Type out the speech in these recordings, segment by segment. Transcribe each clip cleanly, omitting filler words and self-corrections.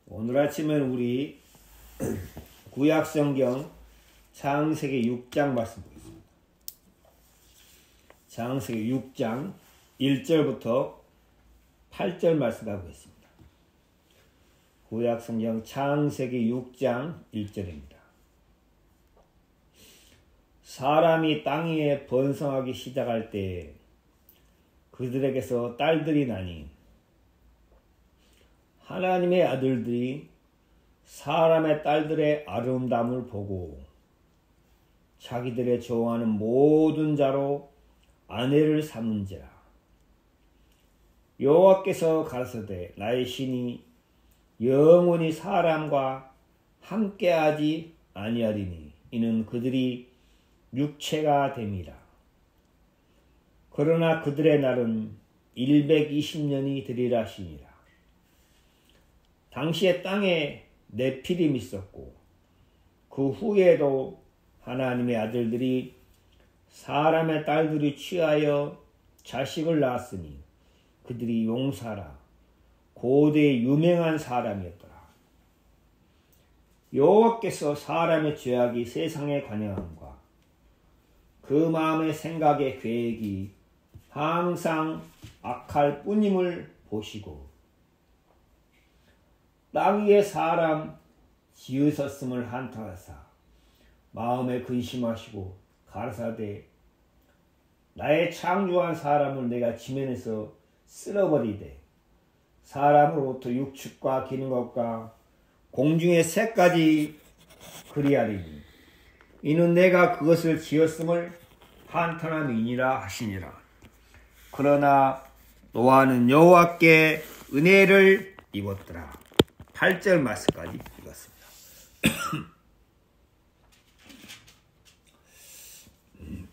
오늘 아침에는 우리 구약성경 창세기 6장 말씀 보겠습니다. 창세기 6장 1절부터 8절 말씀 가보겠습니다. 구약성경 창세기 6장 1절입니다. 사람이 땅 위에 번성하기 시작할 때 그들에게서 딸들이 나니 하나님의 아들들이 사람의 딸들의 아름다움을 보고 자기들의 좋아하는 모든 자로 아내를 삼는지라. 여호와께서 가라사대 나의 신이 영원히 사람과 함께하지 아니하리니 이는 그들이 육체가 됨이라. 그러나 그들의 날은 120년이 되리라 하시니라. 당시에 땅에 네피림이 있었고 그 후에도 하나님의 아들들이 사람의 딸들이 취하여 자식을 낳았으니 그들이 용사라 고대 유명한 사람이었더라. 여호와께서 사람의 죄악이 세상에 관영함과 그 마음의 생각의 계획이 항상 악할 뿐임을 보시고 땅 위에 사람 지으셨음을 한탄하사 마음에 근심하시고 가라사대 나의 창조한 사람을 내가 지면에서 쓸어버리되 사람으로부터 육축과 기는 것과 공중의 새까지 그리하리니 이는 내가 그것을 지었음을 한탄함이니라 하시니라. 그러나 노아는 여호와께 은혜를 입었더라. 8절 말씀까지 읽었습니다.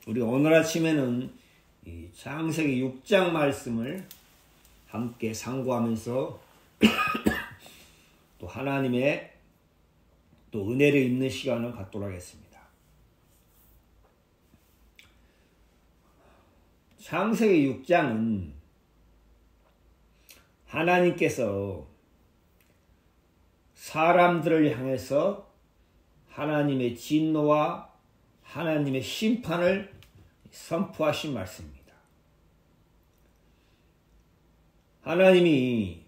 우리 오늘 아침에는 이 창세기 6장 말씀을 함께 상고하면서 또 하나님의 또 은혜를 입는 시간을 갖도록 하겠습니다. 창세기 6장은 하나님께서 사람들을 향해서 하나님의 진노와 하나님의 심판을 선포하신 말씀입니다. 하나님이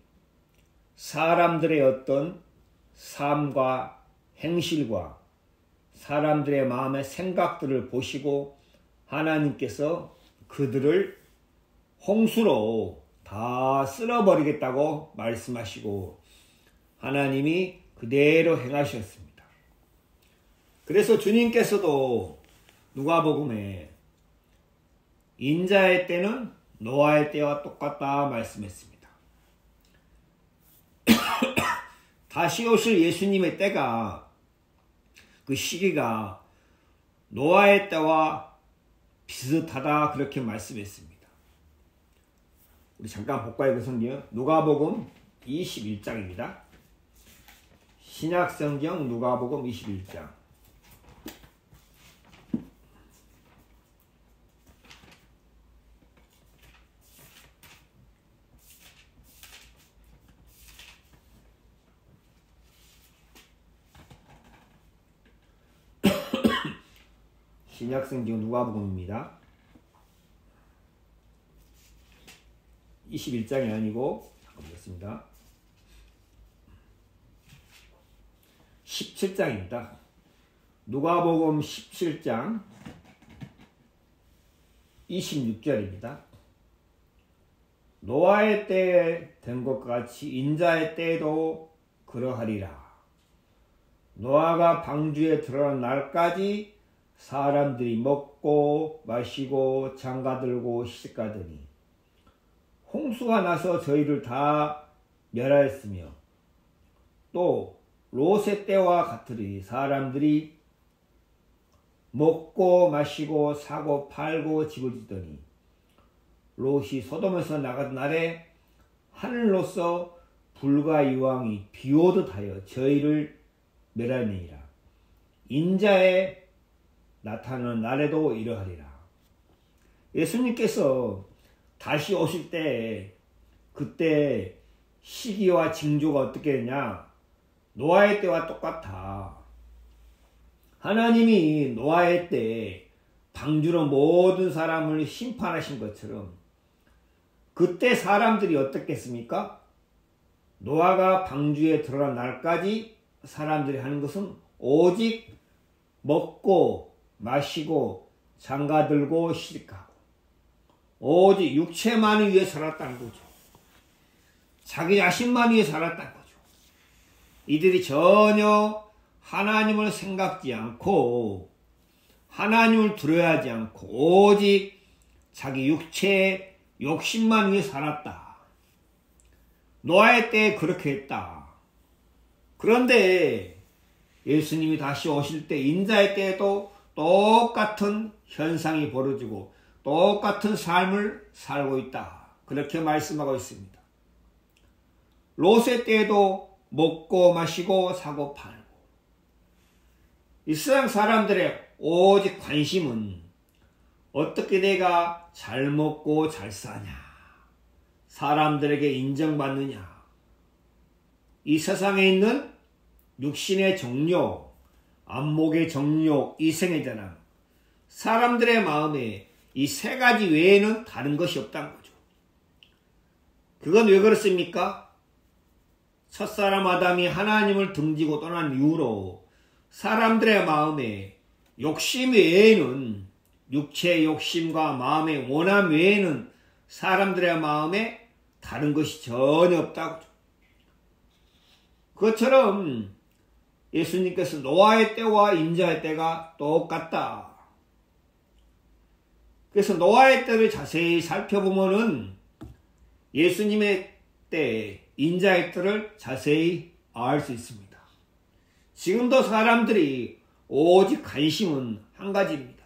사람들의 어떤 삶과 행실과 사람들의 마음의 생각들을 보시고 하나님께서 그들을 홍수로 다 쓸어버리겠다고 말씀하시고 하나님이 그대로 행하셨습니다. 그래서 주님께서도 누가복음에 인자의 때는 노아의 때와 똑같다 말씀했습니다. 다시 오실 예수님의 때가 그 시기가 노아의 때와 비슷하다 그렇게 말씀했습니다. 우리 잠깐 볼까요? 그 성경 누가복음 21장입니다. 신약성경 누가복음 21장 신약성경 누가복음입니다. 21장이 아니고 보겠습니다. 17장입니다. 누가복음 17장 26절입니다. 노아의 때에 된 것과 같이 인자의 때에도 그러하리라. 노아가 방주에 들어간 날까지 사람들이 먹고 마시고 장가들고 시집가더니 홍수가 나서 저희를 다 멸하였으며 또 롯의 때와 같으리. 사람들이 먹고 마시고 사고 팔고 집을 짓더니 롯이 소돔에서 나가던 날에 하늘로서 불과 유황이 비오듯 하여 저희를 멸하니라. 인자의 나타나는 날에도 이러하리라. 예수님께서 다시 오실 때 그때 시기와 징조가 어떻게 되냐? 노아의 때와 똑같아. 하나님이 노아의 때 방주로 모든 사람을 심판하신 것처럼 그때 사람들이 어떻겠습니까? 노아가 방주에 들어간 날까지 사람들이 하는 것은 오직 먹고 마시고 장가들고 시집가고 오직 육체만을 위해 살았다는 거죠. 자기 자신만 위해 살았다는 거죠. 이들이 전혀 하나님을 생각지 않고 하나님을 두려워하지 않고 오직 자기 육체의 욕심만 위해 살았다. 노아의 때에 그렇게 했다. 그런데 예수님이 다시 오실 때 인자의 때에도 똑같은 현상이 벌어지고 똑같은 삶을 살고 있다. 그렇게 말씀하고 있습니다. 롯의 때에도 먹고 마시고 사고 팔고 이 세상 사람들의 오직 관심은 어떻게 내가 잘 먹고 잘 사냐, 사람들에게 인정받느냐, 이 세상에 있는 육신의 정욕, 안목의 정욕, 이생의 자랑, 사람들의 마음에 이 세 가지 외에는 다른 것이 없다는 거죠. 그건 왜 그렇습니까? 첫사람 아담이 하나님을 등지고 떠난 이후로 사람들의 마음에 욕심 외에는, 육체의 욕심과 마음의 원함 외에는 사람들의 마음에 다른 것이 전혀 없다고. 그것처럼 예수님께서 노아의 때와 인자의 때가 똑같다. 그래서 노아의 때를 자세히 살펴보면은 예수님의 때, 인자의 때를 자세히 알 수 있습니다. 지금도 사람들이 오직 관심은 한 가지입니다.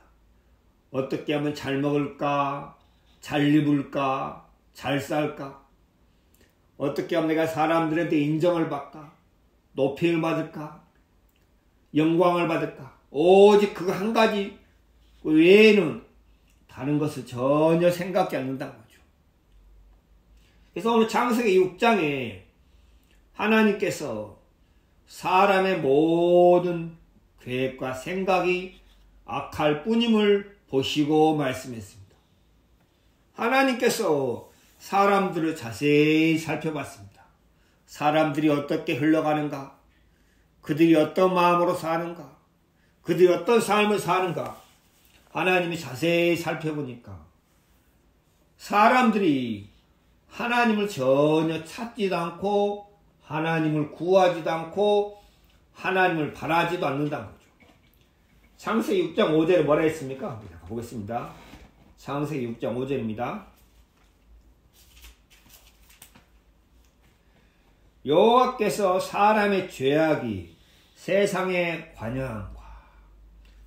어떻게 하면 잘 먹을까? 잘 입을까? 잘 살까? 어떻게 하면 내가 사람들한테 인정을 받을까? 높임을 받을까? 영광을 받을까? 오직 그거 한 가지 외에는 다른 것을 전혀 생각지 않는다는 거죠. 그래서 오늘 창세기 6장에 하나님께서 사람의 모든 계획과 생각이 악할 뿐임을 보시고 말씀했습니다. 하나님께서 사람들을 자세히 살펴봤습니다. 사람들이 어떻게 흘러가는가? 그들이 어떤 마음으로 사는가? 그들이 어떤 삶을 사는가? 하나님이 자세히 살펴보니까 사람들이 하나님을 전혀 찾지도 않고 하나님을 구하지도 않고 하나님을 바라지도 않는다는 거죠. 창세기 6장 5절에 뭐라 했습니까? 보겠습니다. 창세기 6장 5절입니다. 여호와께서 사람의 죄악이 세상에 관영함과,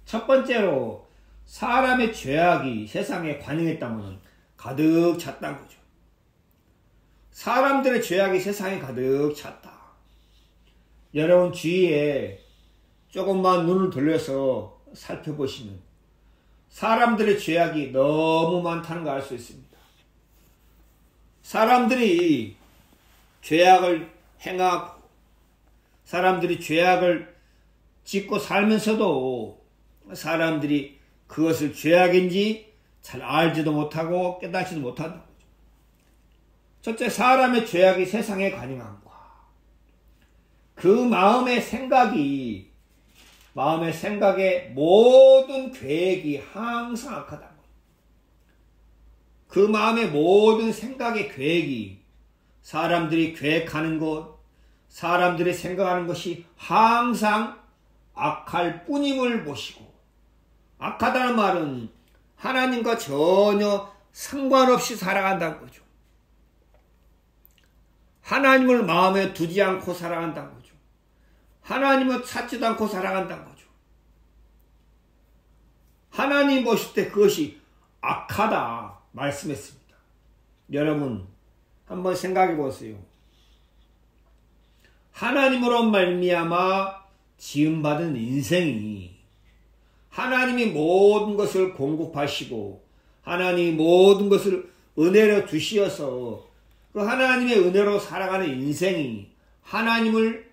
첫 번째로 사람의 죄악이 세상에 관영했다면 가득 찼다는 거죠. 사람들의 죄악이 세상에 가득 찼다. 여러분 주위에 조금만 눈을 돌려서 살펴보시면 사람들의 죄악이 너무 많다는 걸 알 수 있습니다. 사람들이 죄악을 행하고 사람들이 죄악을 짓고 살면서도 사람들이 그것을 죄악인지 잘 알지도 못하고 깨닫지도 못한다는 거죠. 첫째, 사람의 죄악이 세상에 관영함과 그 마음의 생각의 모든 계획이 항상 악하다는 거죠. 그 마음의 모든 생각의 계획이 사람들이 계획하는 것, 사람들이 생각하는 것이 항상 악할 뿐임을 보시고, 악하다는 말은 하나님과 전혀 상관없이 살아간다는 거죠. 하나님을 마음에 두지 않고 살아간다는 거죠. 하나님을 찾지도 않고 살아간다는 거죠. 하나님 보실 때 그것이 악하다 말씀했습니다. 여러분 한번 생각해 보세요. 하나님으로 말미암아 지음받은 인생이 하나님이 모든 것을 공급하시고 하나님이 모든 것을 은혜로 주시어서 그 하나님의 은혜로 살아가는 인생이 하나님을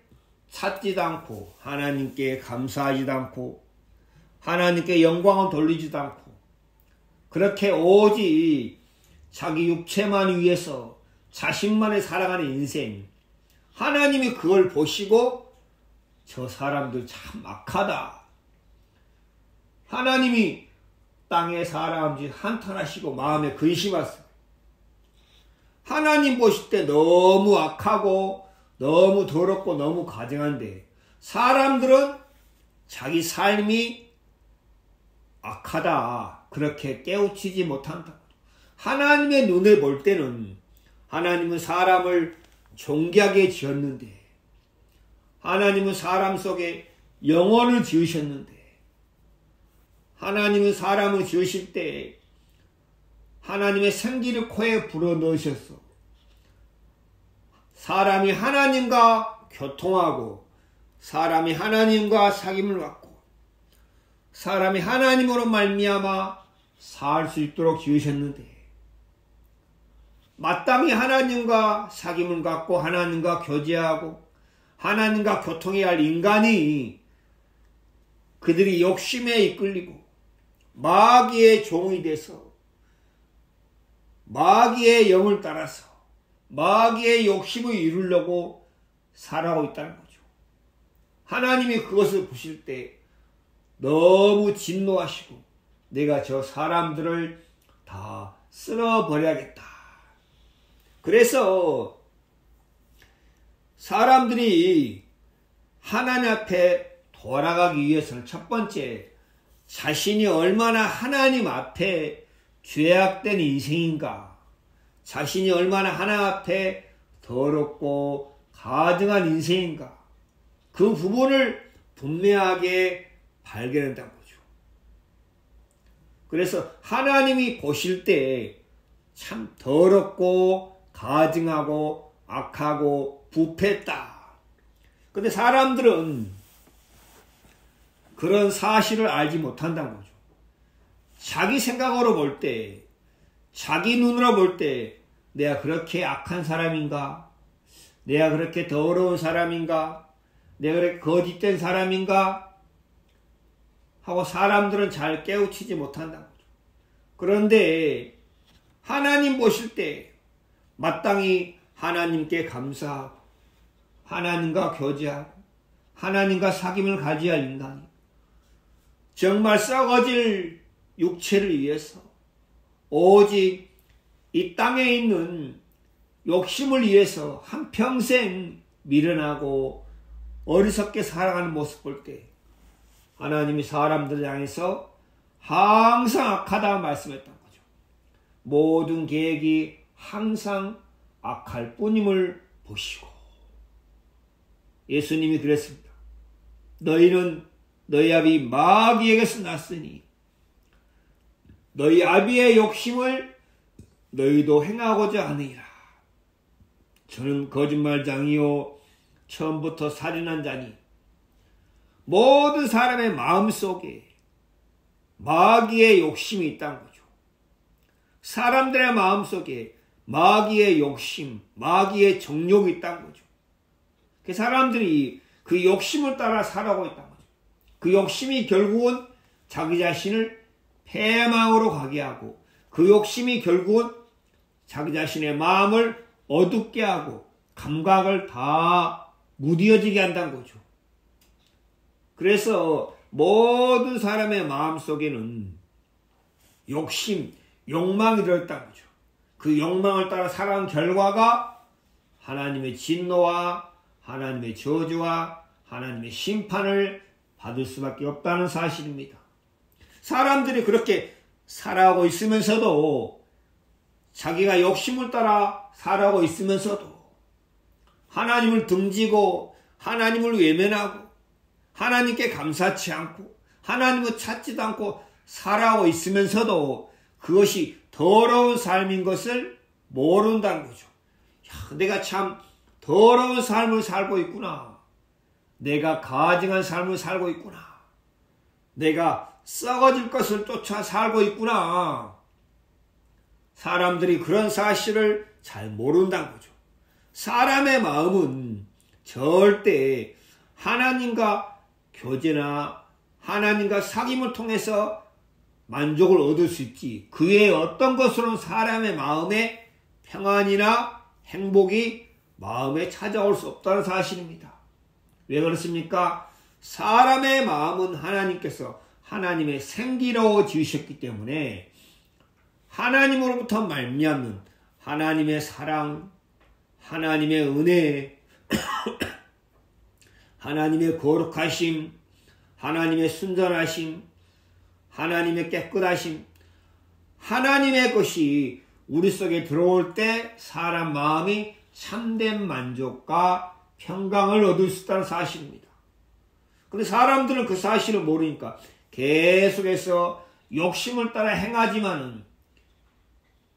찾지도 않고 하나님께 감사하지도 않고 하나님께 영광을 돌리지도 않고 그렇게 오직 자기 육체만 위해서 자신만을 살아가는 인생, 하나님이 그걸 보시고 저 사람들 참 악하다. 하나님이 땅에 사람들이 한탄하시고 마음에 근심하세요. 하나님 보실 때 너무 악하고 너무 더럽고 너무 가증한데 사람들은 자기 삶이 악하다 그렇게 깨우치지 못한다. 하나님의 눈에 볼 때는 하나님은 사람을 존귀하게 지었는데 하나님은 사람 속에 영혼을 지으셨는데 하나님은 사람을 지으실 때 하나님의 생기를 코에 불어넣으셔서 사람이 하나님과 교통하고 사람이 하나님과 사귐을 갖고 사람이 하나님으로 말미암아 살 수 있도록 지으셨는데 마땅히 하나님과 사귐을 갖고 하나님과 교제하고 하나님과 교통해야 할 인간이 그들이 욕심에 이끌리고 마귀의 종이 돼서 마귀의 영을 따라서 마귀의 욕심을 이루려고 살아가고 있다는 거죠. 하나님이 그것을 보실 때 너무 진노하시고 내가 저 사람들을 다 쓸어버려야겠다. 그래서 사람들이 하나님 앞에 돌아가기 위해서는 첫 번째, 자신이 얼마나 하나님 앞에 죄악된 인생인가, 자신이 얼마나 하나님 앞에 더럽고 가증한 인생인가, 그 부분을 분명하게 발견한다는 거죠. 그래서 하나님이 보실 때 참 더럽고 가증하고 악하고 부패했다. 근데 사람들은 그런 사실을 알지 못한다는 거죠. 자기 생각으로 볼 때, 자기 눈으로 볼 때 내가 그렇게 악한 사람인가? 내가 그렇게 더러운 사람인가? 내가 그렇게 거짓된 사람인가? 하고 사람들은 잘 깨우치지 못한다는 거죠. 그런데 하나님 보실 때 마땅히 하나님께 감사하고 하나님과 교제하고 하나님과 사귐을 가져야 할 인간이 정말 썩어질 육체를 위해서 오직 이 땅에 있는 욕심을 위해서 한평생 미련하고 어리석게 살아가는 모습 볼 때 하나님이 사람들을 향해서 항상 악하다 말씀했던 거죠. 모든 계획이 항상 악할 뿐임을 보시고 예수님이 그랬습니다. 너희는 너희 아비 마귀에게서 났으니 너희 아비의 욕심을 너희도 행하고자 하느니라. 저는 거짓말장이요 처음부터 살인한 자니 모든 사람의 마음속에 마귀의 욕심이 있다는 거죠. 사람들의 마음속에 마귀의 욕심, 마귀의 정욕이 있다는 거죠. 그 사람들이 그 욕심을 따라 살아가고 있다는 거죠. 그 욕심이 결국은 자기 자신을 패망으로 가게 하고 그 욕심이 결국은 자기 자신의 마음을 어둡게 하고 감각을 다 무뎌지게 한다는 거죠. 그래서 모든 사람의 마음속에는 욕심, 욕망이 들어있다는 거죠. 그 욕망을 따라 살아간 결과가 하나님의 진노와 하나님의 저주와 하나님의 심판을 받을 수밖에 없다는 사실입니다. 사람들이 그렇게 살아가고 있으면서도 자기가 욕심을 따라 살아가고 있으면서도 하나님을 등지고 하나님을 외면하고 하나님께 감사치 않고 하나님을 찾지도 않고 살아가고 있으면서도 그것이 더러운 삶인 것을 모른다는 거죠. 야, 내가 참 더러운 삶을 살고 있구나. 내가 가증한 삶을 살고 있구나. 내가 썩어질 것을 쫓아 살고 있구나. 사람들이 그런 사실을 잘 모른다는 거죠. 사람의 마음은 절대 하나님과 교제나 하나님과 사귐을 통해서 만족을 얻을 수 있지, 그 외에 어떤 것으로는 사람의 마음에 평안이나 행복이 마음에 찾아올 수 없다는 사실입니다. 왜 그렇습니까? 사람의 마음은 하나님께서 하나님의 생기로 지으셨기 때문에 하나님으로부터 말미암는 하나님의 사랑, 하나님의 은혜, 하나님의 거룩하심, 하나님의 순전하심, 하나님의 깨끗하심, 하나님의 것이 우리 속에 들어올 때 사람 마음이 참된 만족과 평강을 얻을 수 있다는 사실입니다. 그런데 사람들은 그 사실을 모르니까 계속해서 욕심을 따라 행하지만은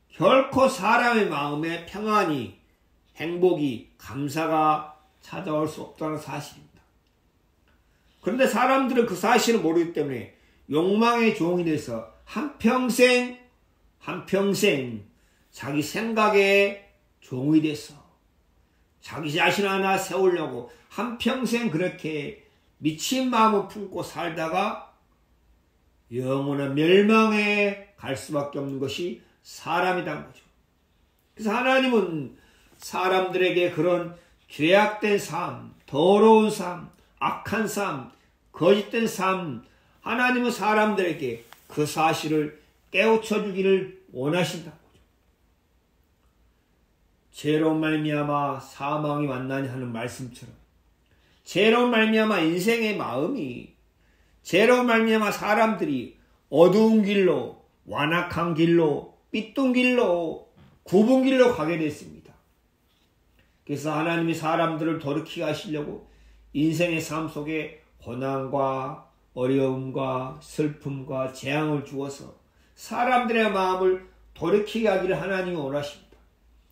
결코 사람의 마음에 평안이, 행복이, 감사가 찾아올 수 없다는 사실입니다. 그런데 사람들은 그 사실을 모르기 때문에 욕망의 종이 돼서 한평생 자기 생각의 종이 돼서 자기 자신 하나 세우려고 한평생 그렇게 미친 마음을 품고 살다가 영원한 멸망에 갈 수밖에 없는 것이 사람이란 거죠. 그래서 하나님은 사람들에게 그런 죄악된 삶, 더러운 삶, 악한 삶, 거짓된 삶, 하나님은 사람들에게 그 사실을 깨우쳐 주기를 원하신다는 거죠. 죄로 말미암아 사망이 만나니 하는 말씀처럼 죄로 말미암아 인생의 마음이, 죄로 말미암아 사람들이 어두운 길로, 완악한 길로, 삐뚤 길로, 굽은 길로 가게 됐습니다. 그래서 하나님이 사람들을 돌이키게 하시려고 인생의 삶 속에 고난과 어려움과 슬픔과 재앙을 주어서 사람들의 마음을 돌이키게 하기를 하나님이 원하십니다.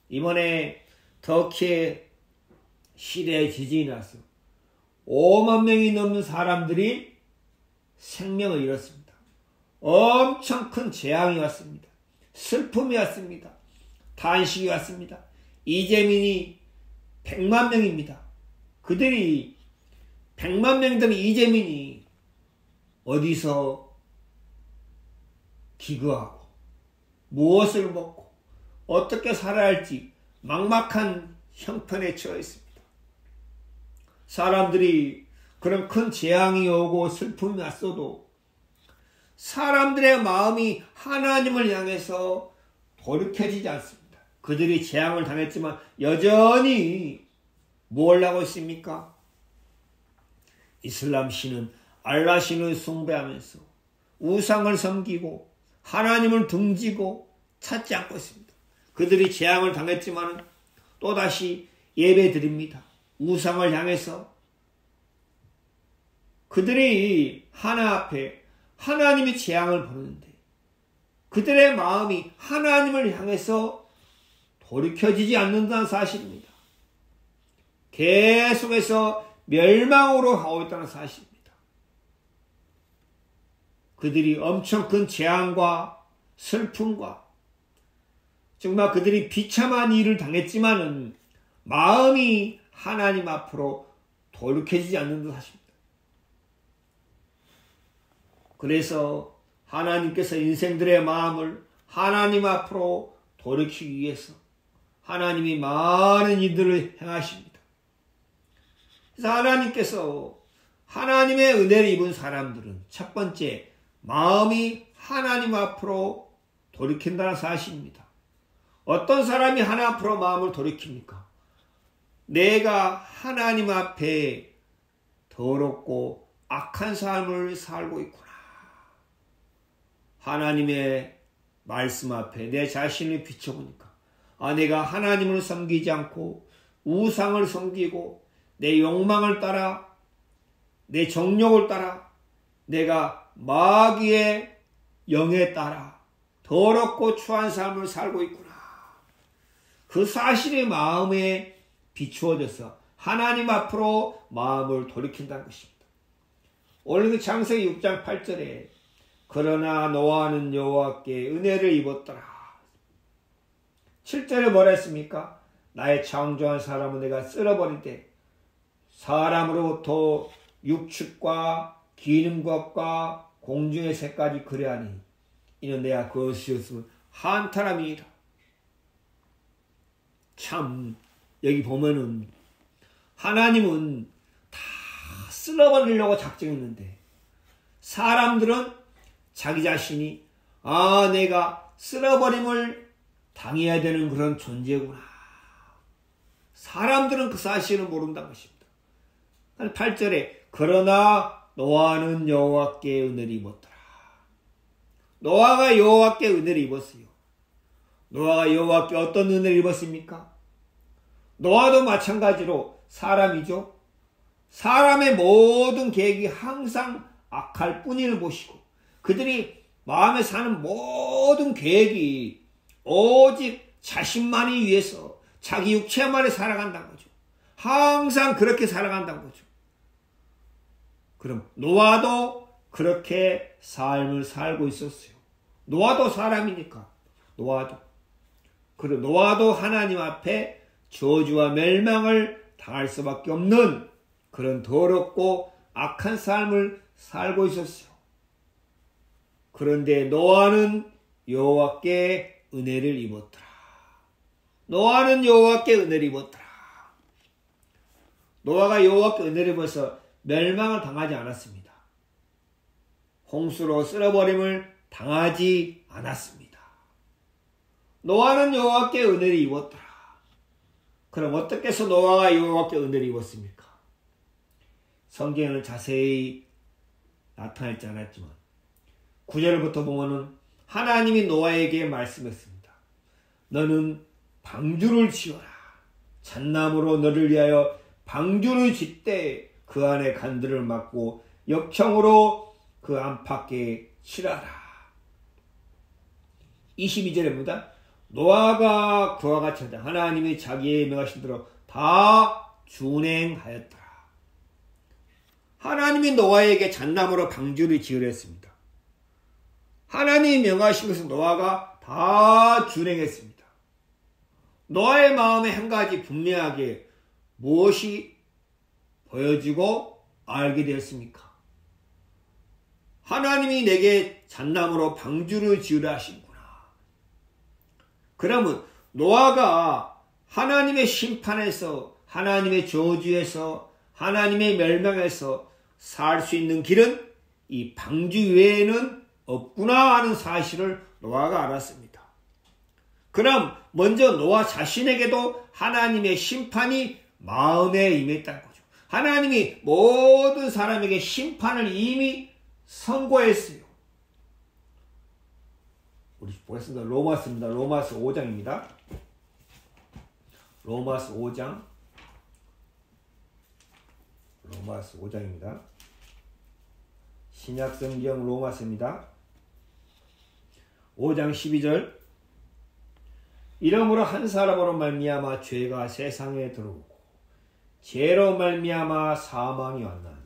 이번에 터키에 시리아에 지진이 나서 5만 명이 넘는 사람들이 생명을 잃었습니다. 엄청 큰 재앙이 왔습니다. 슬픔이 왔습니다. 탄식이 왔습니다. 이재민이 100만 명입니다. 그들이 100만 명 되는 이재민이 어디서 기거하고 무엇을 먹고 어떻게 살아야 할지 막막한 형편에 처해 있습니다. 사람들이 그런 큰 재앙이 오고 슬픔이 왔어도 사람들의 마음이 하나님을 향해서 돌이켜지지 않습니다. 그들이 재앙을 당했지만 여전히 뭘 하고 있습니까? 이슬람 신은 알라 신을 숭배하면서 우상을 섬기고 하나님을 등지고 찾지 않고 있습니다. 그들이 재앙을 당했지만 또다시 예배 드립니다. 우상을 향해서 그들이 하나 앞에 하나님이 재앙을 보는데 그들의 마음이 하나님을 향해서 돌이켜지지 않는다는 사실입니다. 계속해서 멸망으로 가고 있다는 사실입니다. 그들이 엄청 큰 재앙과 슬픔과 정말 그들이 비참한 일을 당했지만은 마음이 하나님 앞으로 돌이켜지지 않는다는 사실입니다. 그래서 하나님께서 인생들의 마음을 하나님 앞으로 돌이키기 위해서 하나님이 많은 일들을 행하십니다. 그래서 하나님께서 하나님의 은혜를 입은 사람들은 첫 번째, 마음이 하나님 앞으로 돌이킨다는 사실입니다. 어떤 사람이 하나님 앞으로 마음을 돌이킵니까? 내가 하나님 앞에 더럽고 악한 삶을 살고 있구나. 하나님의 말씀 앞에 내 자신을 비춰보니까 내가 하나님을 섬기지 않고 우상을 섬기고 내 욕망을 따라 내 정욕을 따라 내가 마귀의 영에 따라 더럽고 추한 삶을 살고 있구나. 그 사실이 마음에 비추어져서 하나님 앞으로 마음을 돌이킨다는 것입니다. 오늘 그 창세기 6장 8절에 그러나 노아는 여호와께 은혜를 입었더라. 7절에 뭐라 했습니까? 나의 창조한 사람은 내가 쓸어버릴 때 사람으로부터 육축과 기는 것과 공중의 새까지 그래하니 이는 내가 그것이었으면 한탄함이니라. 참 여기 보면은 하나님은 다 쓸어버리려고 작정했는데 사람들은 자기 자신이 내가 쓸어버림을 당해야 되는 그런 존재구나. 사람들은 그 사실을 모른다는 것입니다. 8절에 그러나 노아는 여호와께 은혜를 입었더라. 노아가 여호와께 은혜를 입었어요. 노아가 여호와께 어떤 은혜를 입었습니까? 노아도 마찬가지로 사람이죠. 사람의 모든 계획이 항상 악할 뿐임을 보시고 그들이 마음에 사는 모든 계획이 오직 자신만이 위해서 자기 육체만에 살아간다는 거죠. 항상 그렇게 살아간다는 거죠. 그럼 노아도 그렇게 삶을 살고 있었어요. 노아도 사람이니까. 노아도 하나님 앞에 저주와 멸망을 당할 수밖에 없는 그런 더럽고 악한 삶을 살고 있었어요. 그런데 노아는 여호와께 은혜를 입었더라. 노아는 여호와께 은혜를 입었더라. 노아가 여호와께 은혜를 입어서 멸망을 당하지 않았습니다. 홍수로 쓸어버림을 당하지 않았습니다. 노아는 여호와께 은혜를 입었더라. 그럼 어떻게 해서 노아가 여호와께 은혜를 입었습니까? 성경에는 자세히 나타나지 않았지만 9절부터 보면은 하나님이 노아에게 말씀했습니다. 너는 방주를 지어라. 잣나무로 너를 위하여 방주를 짓되 그 안에 간들을 막고 역청으로 그 안팎에 칠하라. 22절입니다. 노아가 그와 같이 하다 하나님이 자기의 명하신 대로 다 준행하였더라. 하나님이 노아에게 잣나무로 방주를 지으려 했습니다. 하나님이 명하신 것은 노아가 다 준행했습니다. 노아의 마음에 한 가지 분명하게 무엇이 보여지고 알게 되었습니까? 하나님이 내게 잣나무로 방주를 지으라 하신구나. 그러면 노아가 하나님의 심판에서 하나님의 저주에서 하나님의 멸망에서 살 수 있는 길은 이 방주 외에는 없구나 하는 사실을 노아가 알았습니다. 그럼 먼저 노아 자신에게도 하나님의 심판이 마음에 임했다는 거죠. 하나님이 모든 사람에게 심판을 이미 선고했어요. 우리 보겠습니다. 로마서입니다. 로마서 5장입니다. 로마서 5장. 로마서 5장입니다. 신약성경 로마서입니다. 5장 12절. 이러므로 한 사람으로 말미암아 죄가 세상에 들어오고 죄로 말미암아 사망이 왔나니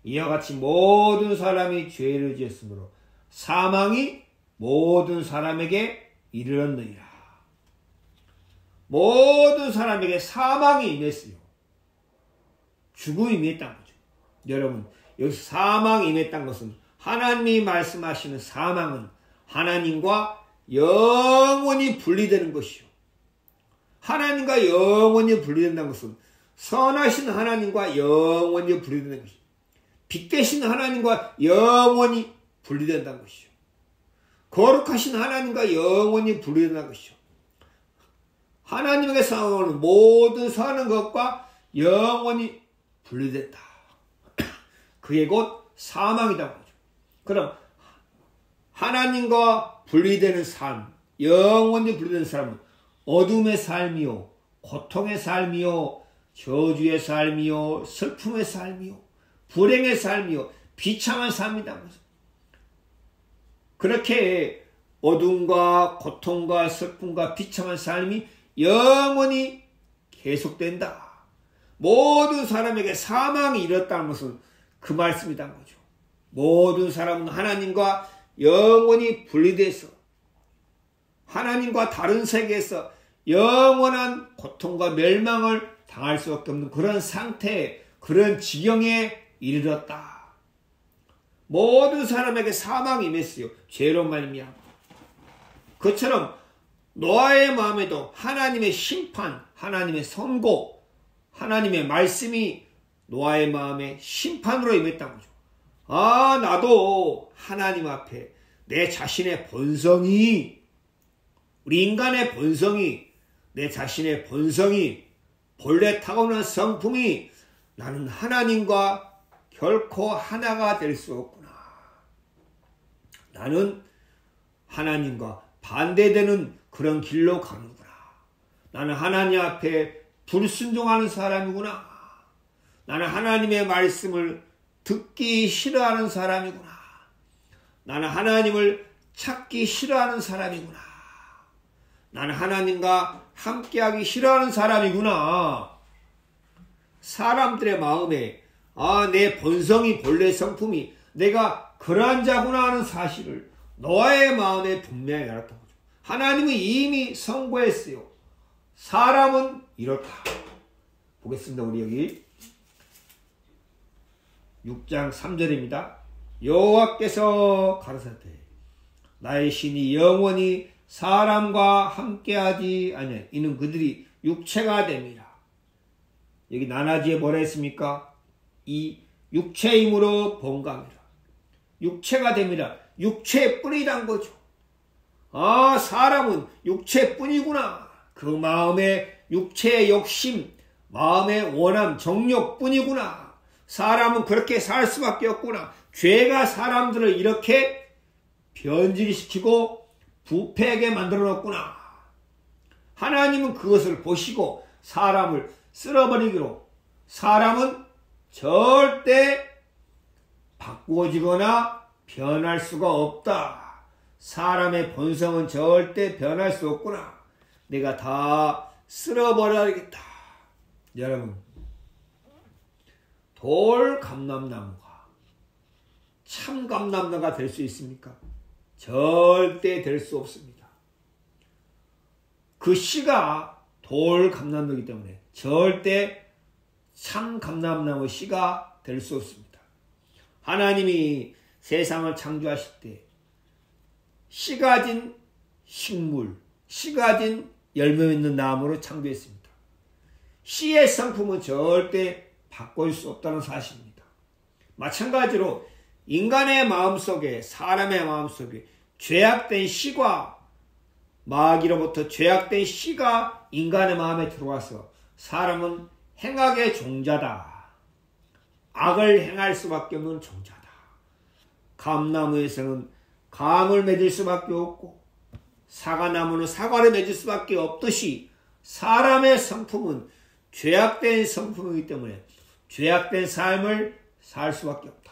이와 같이 모든 사람이 죄를 지었으므로 사망이 모든 사람에게 이르렀느니라. 모든 사람에게 사망이 임했어요. 죽음이 임했다는 거죠. 여러분, 여기서 사망이 임했다는 것은 하나님이 말씀하시는 사망은 하나님과 영원히 분리되는 것이요. 하나님과 영원히 분리된다는 것은 선하신 하나님과 영원히 분리되는 것이요. 빛되신 하나님과 영원히 분리된다는 것이요. 거룩하신 하나님과 영원히 분리된다는 것이요. 하나님에게 사는 모든 사는 것과 영원히 분리된다. 그게 곧 사망이라는 거죠. 그럼 하나님과 분리되는 삶, 영원히 분리되는 삶은 어둠의 삶이요, 고통의 삶이요, 저주의 삶이요, 슬픔의 삶이요, 불행의 삶이요, 비참한 삶이다. 그렇게 어둠과 고통과 슬픔과 비참한 삶이 영원히 계속된다. 모든 사람에게 사망이 이뤘다는 것은 그 말씀이란 거죠. 모든 사람은 하나님과 영원히 분리돼서 하나님과 다른 세계에서 영원한 고통과 멸망을 당할 수밖에 없는 그런 상태, 그런 지경에 이르렀다. 모든 사람에게 사망이 임했어요. 죄로 말미암아. 그처럼 노아의 마음에도 하나님의 심판, 하나님의 선고, 하나님의 말씀이 노아의 마음에 심판으로 임했다는 거죠. 아, 나도 하나님 앞에 내 자신의 본성이, 우리 인간의 본성이, 내 자신의 본성이, 본래 타고난 성품이 나는 하나님과 결코 하나가 될 수 없구나. 나는 하나님과 반대되는 그런 길로 가는구나. 나는 하나님 앞에 불순종하는 사람이구나. 나는 하나님의 말씀을 듣기 싫어하는 사람이구나. 나는 하나님을 찾기 싫어하는 사람이구나. 나는 하나님과 함께하기 싫어하는 사람이구나. 사람들의 마음에 내 본성이 본래 성품이 내가 그러한 자구나 하는 사실을 노아의 마음에 분명히 알았던 거죠. 하나님은 이미 선고했어요. 사람은 이렇다. 보겠습니다. 우리 여기 6장 3절입니다. 여호와께서 가라사대 나의 신이 영원히 사람과 함께하지 아니하 이는 그들이 육체가 됨이라. 여기 나나지에 뭐라 했습니까? 이 육체임으로 본감이라. 육체가 됨이라. 육체뿐이란 거죠. 사람은 육체뿐이구나. 그 마음의 육체의 욕심, 마음의 원함, 정욕뿐이구나. 사람은 그렇게 살 수밖에 없구나. 죄가 사람들을 이렇게 변질시키고 부패하게 만들어 놓구나. 하나님은 그것을 보시고 사람을 쓸어버리기로, 사람은 절대 바꾸어지거나 변할 수가 없다. 사람의 본성은 절대 변할 수 없구나. 내가 다 쓸어버려야겠다. 여러분, 돌 감람나무가 참 감람나무가 될 수 있습니까? 절대 될 수 없습니다. 그 씨가 돌 감람나무이기 때문에 절대 참 감람나무 씨가 될 수 없습니다. 하나님이 세상을 창조하실 때 씨 가진 식물, 씨 가진 열매 맺는 나무로 창조했습니다. 씨의 성품은 절대 바꿀 수 없다는 사실입니다. 마찬가지로 인간의 마음속에, 사람의 마음속에 죄악된 씨가, 마귀로부터 죄악된 씨가 인간의 마음에 들어와서 사람은 행악의 종자다. 악을 행할 수밖에 없는 종자다. 감나무에서는 감을 맺을 수밖에 없고 사과나무는 사과를 맺을 수밖에 없듯이 사람의 성품은 죄악된 성품이기 때문에 죄악된 삶을 살 수밖에 없다.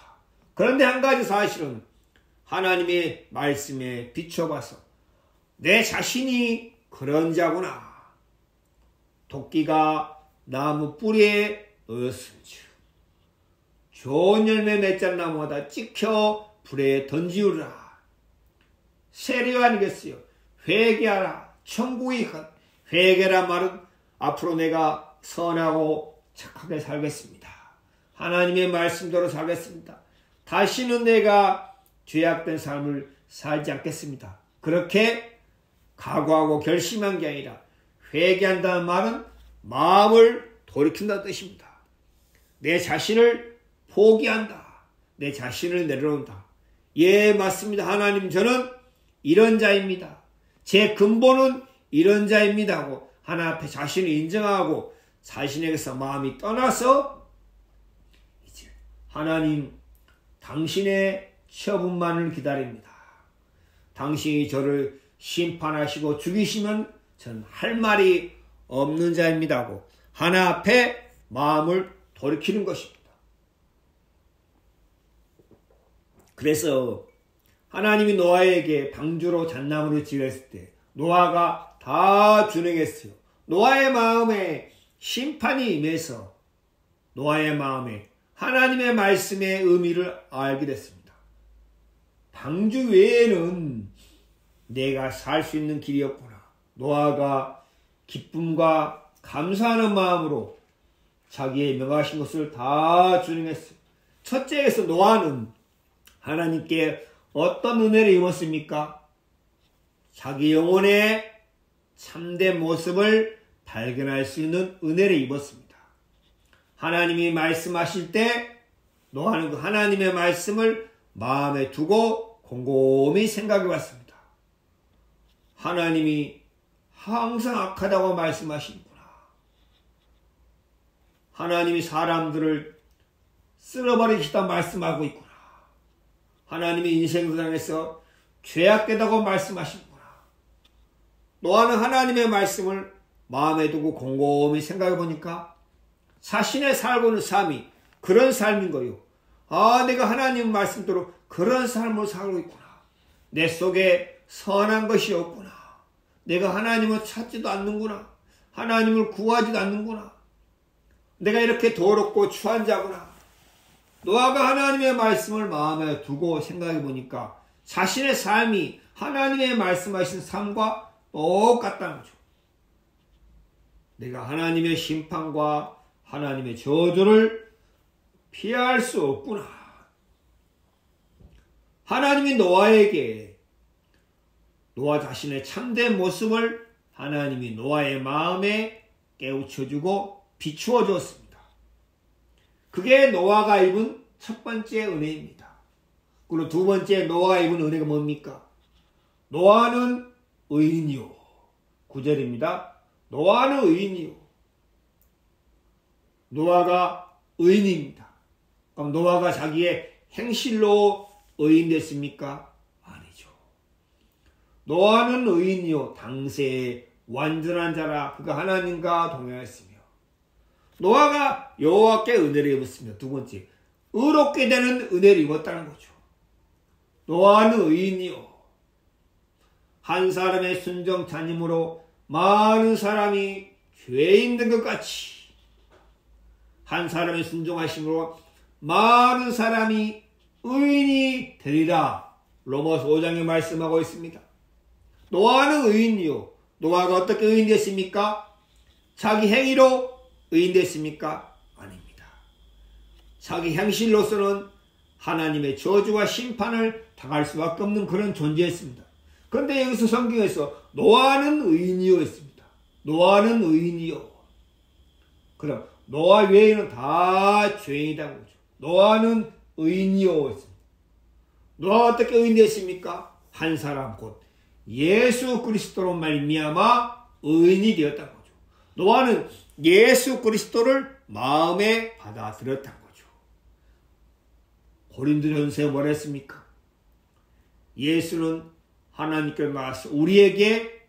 그런데 한 가지 사실은 하나님의 말씀에 비춰봐서 내 자신이 그런 자구나. 도끼가 나무 뿌리에 놓였은즉 좋은 열매 맺은 나무마다 찍혀 불에 던지우라. 세례가 아니겠어요. 회개하라. 천국이 회개란 말은 앞으로 내가 선하고 착하게 살겠습니다. 하나님의 말씀대로 살겠습니다. 다시는 내가 죄악된 삶을 살지 않겠습니다. 그렇게 각오하고 결심한 게 아니라 회개한다는 말은 마음을 돌이킨다는 뜻입니다. 내 자신을 포기한다. 내 자신을 내려놓는다. 예, 맞습니다. 하나님, 저는 이런 자입니다. 제 근본은 이런 자입니다 하고 하나 앞에 자신을 인정하고 자신에게서 마음이 떠나서 이제 하나님, 당신의 처분만을 기다립니다. 당신이 저를 심판하시고 죽이시면 저는 할 말이 없는 자입니다 하고 하나 앞에 마음을 돌이키는 것입니다. 그래서 하나님이 노아에게 방주로 잣나무를 지었을 때 노아가 다 준행했어요. 노아의 마음에 심판이 임해서 노아의 마음에 하나님의 말씀의 의미를 알게 됐습니다. 방주 외에는 내가 살 수 있는 길이 없구나. 노아가 기쁨과 감사하는 마음으로 자기의 명하신 것을 다 준행했어요. 첫째에서 노아는 하나님께 어떤 은혜를 입었습니까? 자기 영혼의 참된 모습을 발견할 수 있는 은혜를 입었습니다. 하나님이 말씀하실 때 노아는 그 하나님의 말씀을 마음에 두고 곰곰이 생각해 봤습니다. 하나님이 항상 악하다고 말씀하시는구나. 하나님이 사람들을 쓸어버리시다 말씀하고 있구나. 하나님이 인생도장에서 죄악되다고 말씀하시는구나. 노아는 하나님의 말씀을 마음에 두고 곰곰이 생각해 보니까 자신의 살고 있는 삶이 그런 삶인 거요. 아, 내가 하나님 말씀대로 그런 삶을 살고 있구나. 내 속에 선한 것이 없구나. 내가 하나님을 찾지도 않는구나. 하나님을 구하지도 않는구나. 내가 이렇게 더럽고 추한 자구나. 노아가 하나님의 말씀을 마음에 두고 생각해 보니까 자신의 삶이 하나님의 말씀하신 삶과 똑같다는 거죠. 내가 하나님의 심판과 하나님의 저주를 피할 수 없구나. 하나님이 노아에게 노아 자신의 참된 모습을 하나님이 노아의 마음에 깨우쳐주고 비추어 주었습니다. 그게 노아가 입은 첫 번째 은혜입니다. 그리고 두 번째 노아가 입은 은혜가 뭡니까? 노아는 의인이요. 9절입니다. 노아는 의인이요. 노아가 의인입니다. 그럼 노아가 자기의 행실로 의인 됐습니까? 아니죠. 노아는 의인이요. 당세에 완전한 자라 그가 하나님과 동행했으며 노아가 여호와께 은혜를 입었습니다. 두 번째, 의롭게 되는 은혜를 입었다는 거죠. 노아는 의인이요. 한 사람의 순종 잔임으로 많은 사람이 죄인 된 것 같이 한 사람의 순종하심으로 많은 사람이 의인이 되리라. 로마서 5장에 말씀하고 있습니다. 노아는 의인이요. 노아가 어떻게 의인 됐습니까? 자기 행위로 의인 됐습니까? 아닙니다. 자기 행실로서는 하나님의 저주와 심판을 당할 수밖에 없는 그런 존재였습니다. 그런데 여기서 성경에서 노아는 의인이요 했습니다. 노아는 의인이요. 그럼 노아 외에는 다 죄인이라는 거죠. 노아는 의인이요 했습니다. 노아가 어떻게 의인 됐습니까? 한 사람 곧 예수 그리스도로 말미암아 의인이 되었다는 거죠. 노아는 예수 그리스도를 마음에 받아들였다는 거죠. 고린도전서에 뭐라 했습니까? 예수는 하나님께 나와서 우리에게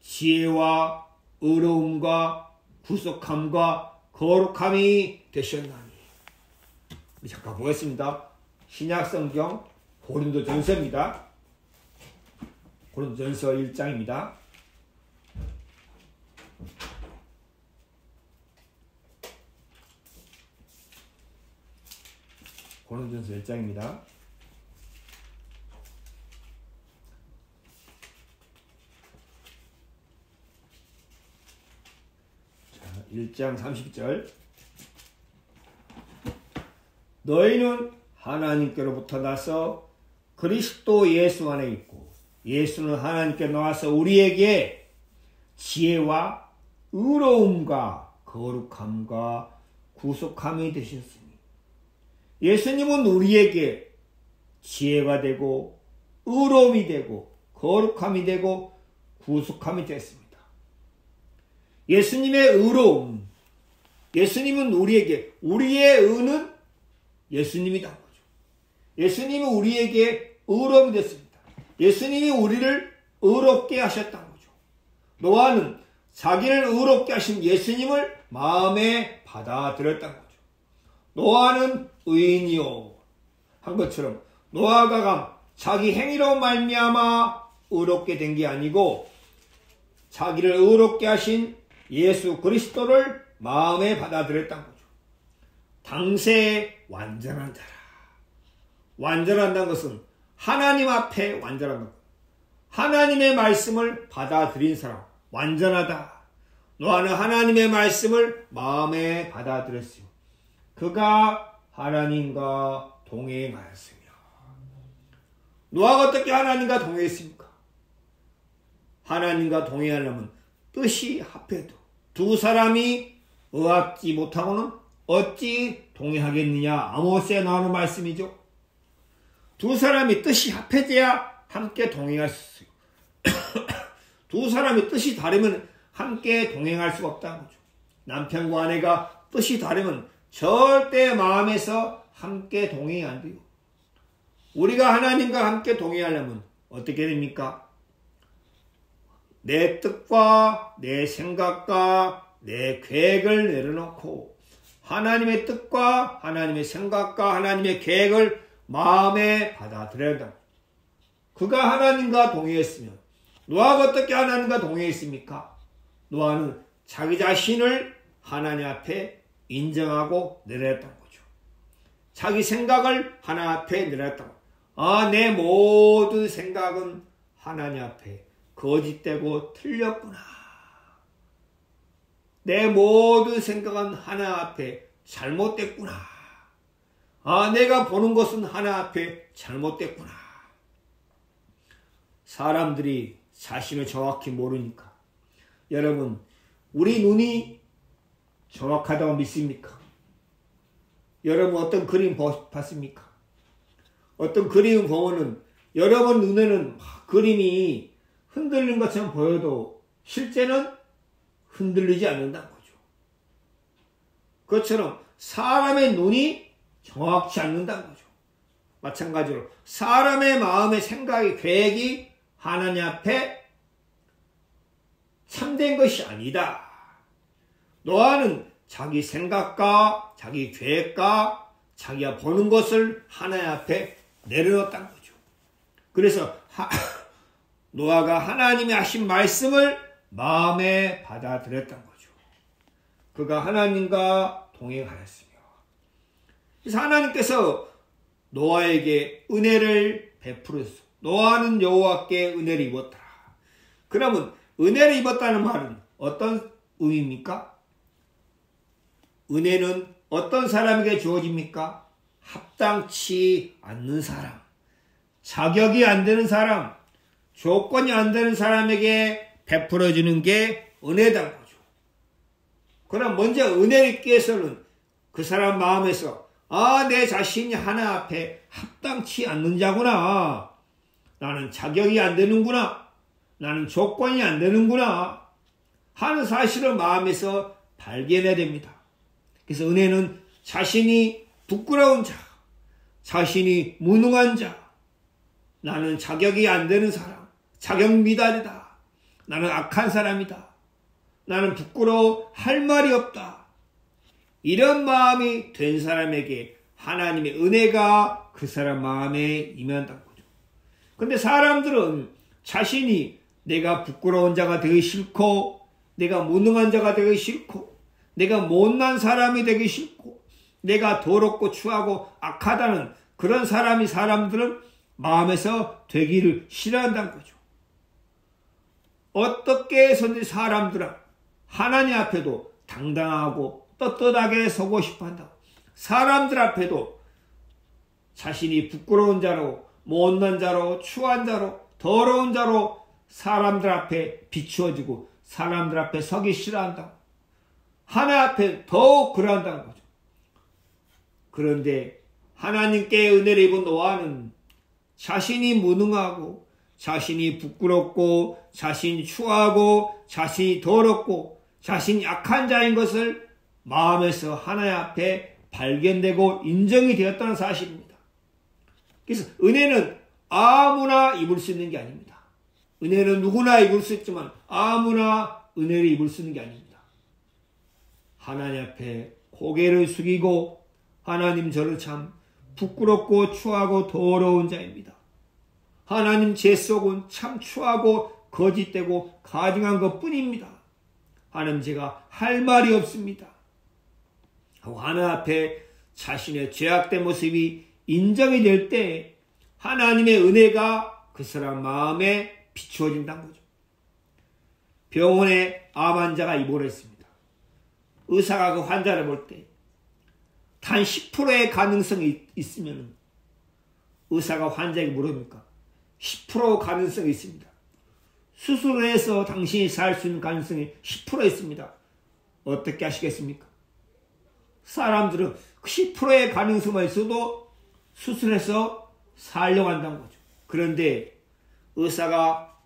지혜와 의로움과 구속함과 거룩함이 되셨나니. 잠깐 보겠습니다. 신약성경 고린도전서입니다. 고린도전서 1장입니다. 고린도전서 1장입니다. 자, 1장 30절. 너희는 하나님께로부터 나서 그리스도 예수 안에 있고 예수는 하나님께 나와서 우리에게 지혜와 의로움과 거룩함과 구속함이 되셨으니 예수님은 우리에게 지혜가 되고 의로움이 되고 거룩함이 되고 구속함이 됐습니다. 예수님의 의로움, 예수님은 우리에게 우리의 의는 예수님이다 거죠. 예수님은 우리에게 의로움이 됐습니다. 예수님이 우리를 의롭게 하셨다는 거죠. 노아는 자기를 의롭게 하신 예수님을 마음에 받아들였다는 거죠. 노아는 의인이요 한 것처럼 노아가 자기 행위로 말미암아 의롭게 된 게 아니고 자기를 의롭게 하신 예수 그리스도를 마음에 받아들였다는 거죠. 당세에 완전한 자라. 완전한다는 것은 하나님 앞에 완전한 것. 하나님의 말씀을 받아들인 사람 완전하다. 노아는 하나님의 말씀을 마음에 받아들였어요. 그가 하나님과 동행하였으며. 노아가 어떻게 하나님과 동행했습니까? 하나님과 동행하려면 뜻이 합해도 두 사람이 의합지 못하고는 어찌 동행하겠느냐. 아모스에 나오는 말씀이죠. 두 사람이 뜻이 합해져야 함께 동행할 수 있어요. 두 사람이 뜻이 다르면 함께 동행할 수가 없다는 거죠. 남편과 아내가 뜻이 다르면 절대 마음에서 함께 동행이 안 돼요. 우리가 하나님과 함께 동행하려면 어떻게 됩니까? 내 뜻과 내 생각과 내 계획을 내려놓고 하나님의 뜻과 하나님의 생각과 하나님의 계획을 마음에 받아들여야 한다. 그가 하나님과 동행했으면 노아가 어떻게 하나님과 동행했습니까? 노아는 자기 자신을 하나님 앞에 인정하고 내려놨다는 거죠. 자기 생각을 하나님 앞에 내려놨다고. 내 모든 생각은 하나님 앞에 거짓되고 틀렸구나. 내 모든 생각은 하나님 앞에 잘못됐구나. 내가 보는 것은 하나님 앞에 잘못됐구나. 사람들이 자신을 정확히 모르니까. 여러분, 우리 눈이 정확하다고 믿습니까? 여러분 어떤 그림 봤습니까? 어떤 그림 보면은 여러분 눈에는 그림이 흔들린 것처럼 보여도 실제는 흔들리지 않는다는 거죠. 그것처럼 사람의 눈이 정확치 않는다는 거죠. 마찬가지로 사람의 마음의 생각이 계획이 하나님 앞에 참된 것이 아니다. 노아는 자기 생각과 자기 계획과 자기가 보는 것을 하나님 앞에 내려놓았다는 거죠. 그래서 노아가 하나님이 하신 말씀을 마음에 받아들였다는 거죠. 그가 하나님과 동행하였으며. 그래서 하나님께서 노아에게 은혜를 베풀었어. 노아는 여호와께 은혜를 입었더라. 그러면 은혜를 입었다는 말은 어떤 의미입니까? 은혜는 어떤 사람에게 주어집니까? 합당치 않는 사람, 자격이 안 되는 사람, 조건이 안 되는 사람에게 베풀어주는 게 은혜다는 거죠. 그럼 먼저 은혜를 입기 위해서는 그 사람 마음에서 내 자신이 하나 앞에 합당치 않는 자구나. 나는 자격이 안 되는구나. 나는 조건이 안 되는구나 하는 사실을 마음에서 발견해야 됩니다. 그래서 은혜는 자신이 부끄러운 자, 자신이 무능한 자, 나는 자격이 안 되는 사람, 자격 미달이다. 나는 악한 사람이다. 나는 부끄러워 할 말이 없다. 이런 마음이 된 사람에게 하나님의 은혜가 그 사람 마음에 임한다는 거죠. 근데 사람들은 자신이 내가 부끄러운 자가 되기 싫고, 내가 무능한 자가 되기 싫고, 내가 못난 사람이 되기 싫고, 내가 더럽고 추하고 악하다는 그런 사람들은 마음에서 되기를 싫어한다는 거죠. 어떻게 해서든지 사람들은 하나님 앞에도 당당하고 떳떳하게 서고 싶어 한다고. 사람들 앞에도 자신이 부끄러운 자로, 못난 자로, 추한 자로, 더러운 자로 사람들 앞에 비추어지고 사람들 앞에 서기 싫어한다고. 하나님 앞에 더욱 그러한다는 거죠. 그런데 하나님께 은혜를 입은 노아는 자신이 무능하고 자신이 부끄럽고 자신이 추하고 자신이 더럽고 자신이 약한 자인 것을 마음에서 하나님 앞에 발견되고 인정이 되었다는 사실입니다. 그래서 은혜는 아무나 입을 수 있는 게 아닙니다. 은혜는 누구나 입을 수 있지만 아무나 은혜를 입을 수 있는 게 아닙니다. 하나님 앞에 고개를 숙이고 하나님 저를 참 부끄럽고 추하고 더러운 자입니다. 하나님 제 속은 참 추하고 거짓되고 가증한 것뿐입니다. 하나님 제가 할 말이 없습니다. 하고 하나님 앞에 자신의 죄악된 모습이 인정이 될 때 하나님의 은혜가 그 사람 마음에 비추어진다는 거죠. 병원에 암 환자가 입원을 했습니다. 의사가 그 환자를 볼 때 단 10%의 가능성이 있으면 의사가 환자에게 물어봅니까? 10% 가능성이 있습니다. 수술을 해서 당신이 살 수 있는 가능성이 10% 있습니다. 어떻게 하시겠습니까? 사람들은 10%의 가능성만 있어도 수술해서 살려고 한다는 거죠. 그런데 의사가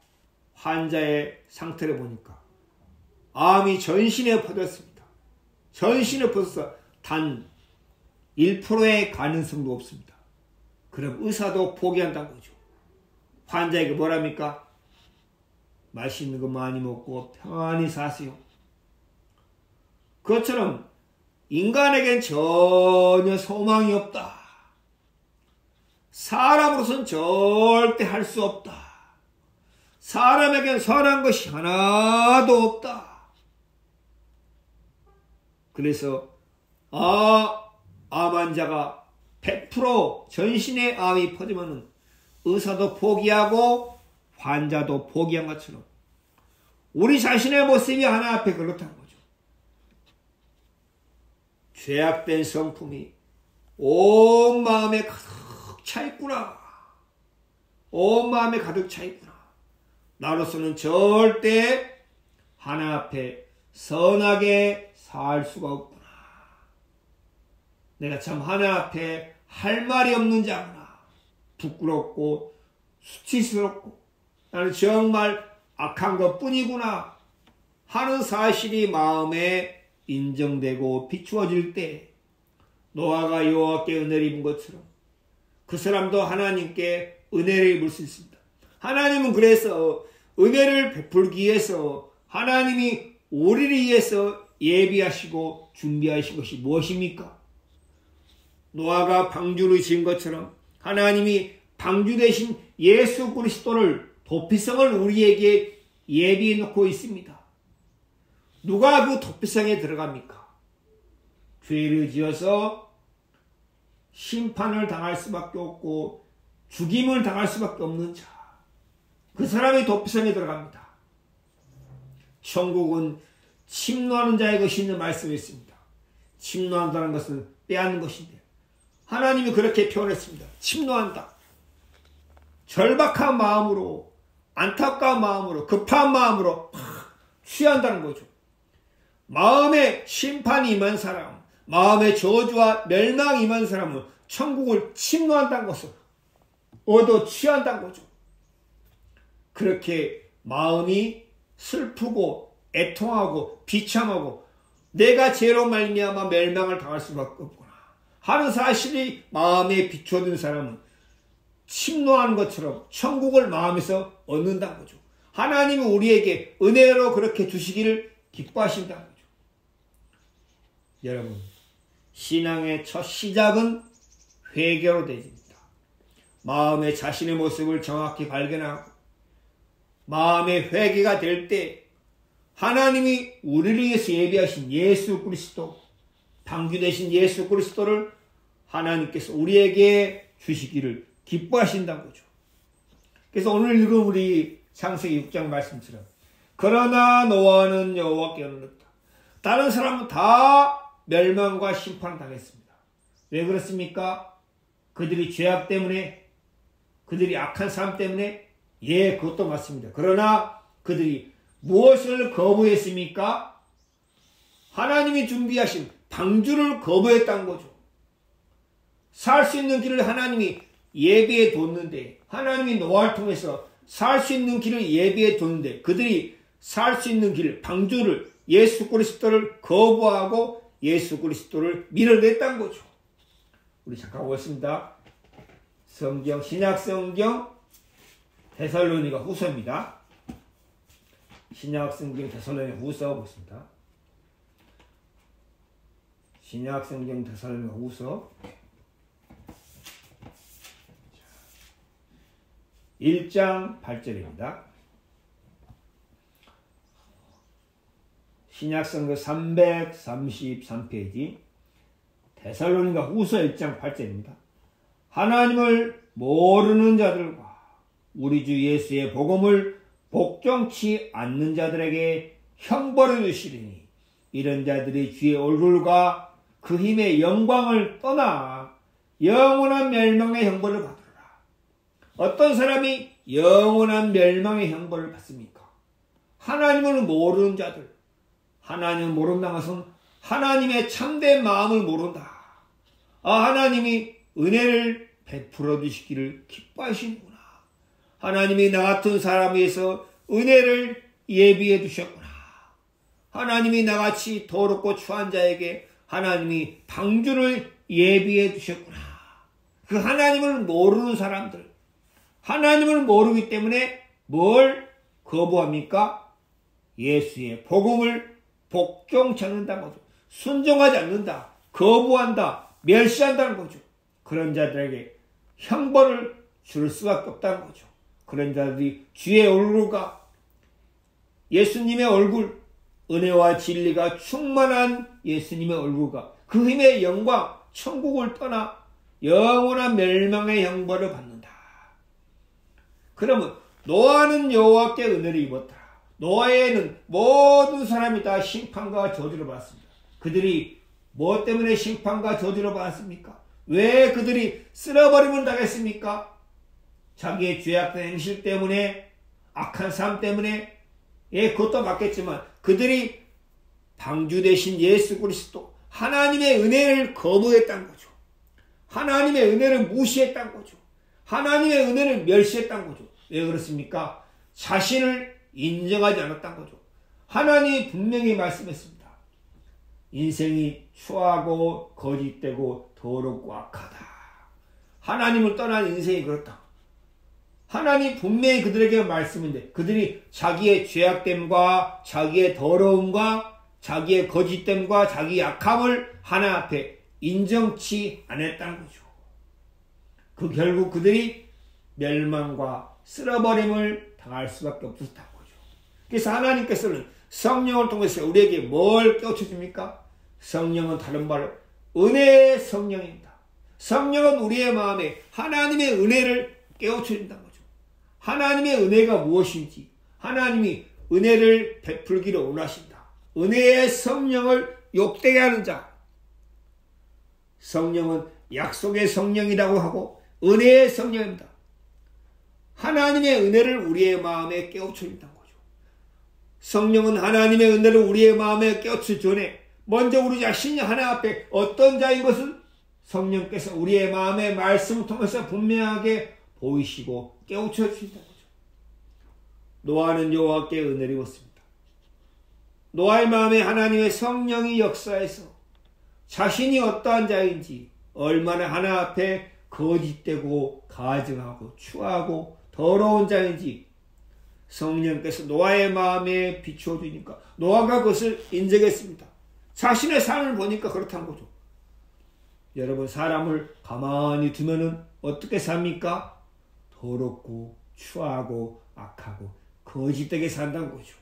환자의 상태를 보니까 암이 전신에 퍼졌습니다. 전신에 퍼져서 단 1%의 가능성도 없습니다. 그럼 의사도 포기한다는 거죠. 환자에게 뭐랍니까? 맛있는 거 많이 먹고 편안히 사세요. 그것처럼 인간에겐 전혀 소망이 없다. 사람으로서는 절대 할 수 없다. 사람에겐 선한 것이 하나도 없다. 그래서 암 환자가 100% 전신에 암이 퍼지면 의사도 포기하고 환자도 포기한 것처럼 우리 자신의 모습이 하나 앞에 그렇다는 거죠. 죄악된 성품이 온 마음에 가득 차 있구나. 온 마음에 가득 차 있구나. 나로서는 절대 하나 앞에 선하게 살 수가 없구나. 내가 참 하나 앞에 할 말이 없는 자구나. 부끄럽고 수치스럽고 나는 정말 악한 것뿐이구나 하는 사실이 마음에 인정되고 비추어질 때 노아가 여호와께 은혜를 입은 것처럼 그 사람도 하나님께 은혜를 입을 수 있습니다. 하나님은 그래서 은혜를 베풀기 위해서 하나님이 우리를 위해서 예비하시고 준비하신 것이 무엇입니까? 노아가 방주를 지은 것처럼 하나님이 방주 대신 예수 그리스도를 도피성을 우리에게 예비해 놓고 있습니다. 누가 그 도피성에 들어갑니까? 죄를 지어서 심판을 당할 수밖에 없고 죽임을 당할 수밖에 없는 자. 그 사람이 도피성에 들어갑니다. 천국은 침노하는 자의 것이 있는 말씀이 있습니다. 침노한다는 것은 빼앗는 것인데 하나님이 그렇게 표현했습니다. 침노한다. 절박한 마음으로 안타까운 마음으로 급한 마음으로 취한다는 거죠. 마음에 심판이 임한 사람, 마음에 저주와 멸망이 임한 사람은 천국을 침노한다는 것을 얻어 취한다는 거죠. 그렇게 마음이 슬프고 애통하고 비참하고 내가 죄로 말미암아 멸망을 당할 수밖에 없구나 하는 사실이 마음에 비춰진 사람은 침노하는 것처럼 천국을 마음에서 얻는다는 거죠. 하나님은 우리에게 은혜로 그렇게 주시기를 기뻐하신다는 거죠. 여러분, 신앙의 첫 시작은 회개로 되어집니다. 마음의 자신의 모습을 정확히 발견하고 마음의 회개가 될 때 하나님이 우리를 위해서 예비하신 예수 그리스도, 방주 되신 예수 그리스도를 하나님께서 우리에게 주시기를 기뻐하신다는 거죠. 그래서 오늘 읽은 우리 창세기 6장 말씀처럼 그러나 노아는 여호와께 얻었다. 다른 사람은 다 멸망과 심판을 당했습니다. 왜 그렇습니까? 그들이 죄악 때문에, 그들이 악한 삶 때문에? 예, 그것도 맞습니다. 그러나 그들이 무엇을 거부했습니까? 하나님이 준비하신 방주를 거부했다는 거죠. 살 수 있는 길을 하나님이 예비해 뒀는데, 하나님이 노아를 통해서 살 수 있는 길을 예비해 뒀는데 그들이 살 수 있는 길, 방주를, 예수 그리스도를 거부하고 예수 그리스도를 밀어냈다는 거죠. 우리 잠깐 보겠습니다. 성경, 신약 성경 데살로니가 후서입니다. 신약 성경 데살로니가 후서 보겠습니다. 신약 성경 데살로니가 후서 1장 8절입니다. 신약성경 333페이지 데살로니가 후서 1장 8절입니다. 하나님을 모르는 자들과 우리 주 예수의 복음을 복종치 않는 자들에게 형벌을 주시리니 이런 자들이 주의 얼굴과 그 힘의 영광을 떠나 영원한 멸망의 형벌을 받으리라. 어떤 사람이 영원한 멸망의 형벌을 받습니까? 하나님을 모르는 자들. 하나님을 모른다는 것은 하나님의 참된 마음을 모른다. 하나님이 은혜를 베풀어 주시기를 기뻐하시는구나. 하나님이 나 같은 사람에 의해서 은혜를 예비해 두셨구나. 하나님이 나같이 더럽고 추한 자에게 하나님이 방주를 예비해 두셨구나. 그 하나님을 모르는 사람들, 하나님을 모르기 때문에 뭘 거부합니까? 예수의 복음을 복종치 않는다는 거죠. 순종하지 않는다, 거부한다, 멸시한다는 거죠. 그런 자들에게 형벌을 줄 수밖에 없다는 거죠. 그런 자들이 주의 얼굴과 예수님의 얼굴, 은혜와 진리가 충만한 예수님의 얼굴과 그 힘의 영광, 천국을 떠나 영원한 멸망의 형벌을 받는다. 그러면 노아는 여호와께 은혜를 입었다. 노아에는 모든 사람이 다 심판과 저주를 받았습니다. 그들이 뭐 때문에 심판과 저주를 받았습니까? 왜 그들이 쓸어버림을 당했습니까? 자기의 죄악된 행실 때문에, 악한 삶 때문에, 그것도 맞겠지만 그들이 방주 대신 예수 그리스도 하나님의 은혜를 거부했다는 거죠. 하나님의 은혜를 무시했다는 거죠. 하나님의 은혜를 멸시했다는 거죠. 왜 그렇습니까? 자신을 인정하지 않았다는 거죠. 하나님이 분명히 말씀했습니다. 인생이 추하고 거짓되고 더럽고 악하다. 하나님을 떠난 인생이 그렇다. 하나님 분명히 그들에게 말씀인데 그들이 자기의 죄악됨과 자기의 더러움과 자기의 거짓됨과 자기의 약함을 하나 앞에 인정치 않았다는 거죠. 그 결국 그들이 멸망과 쓸어버림을 당할 수밖에 없었다는 거죠. 그래서 하나님께서는 성령을 통해서 우리에게 뭘 깨우쳐줍니까? 성령은 다른 말로 은혜의 성령입니다. 성령은 우리의 마음에 하나님의 은혜를 깨우쳐준다는 거죠. 하나님의 은혜가 무엇인지, 하나님이 은혜를 베풀기를 원하신다. 은혜의 성령을 욕되게 하는 자, 성령은 약속의 성령이라고 하고 은혜의 성령입니다. 하나님의 은혜를 우리의 마음에 깨우쳐준다는 거죠. 성령은 하나님의 은혜를 우리의 마음에 깨우치기 전에 먼저 우리 자신이 하나 앞에 어떤 자인 것을 성령께서 우리의 마음의 말씀을 통해서 분명하게 보이시고 깨우쳐 주신다는 거죠. 노아는 여호와께 은혜를 입었습니다. 노아의 마음에 하나님의 성령이 역사해서 자신이 어떠한 자인지, 얼마나 하나 앞에 거짓되고 가증하고 추하고 더러운 자인지 성령께서 노아의 마음에 비추어 주니까 노아가 그것을 인정했습니다. 자신의 삶을 보니까 그렇다는 거죠. 여러분, 사람을 가만히 두면은 어떻게 삽니까? 더럽고 추하고 악하고 거짓되게 산다는 거죠.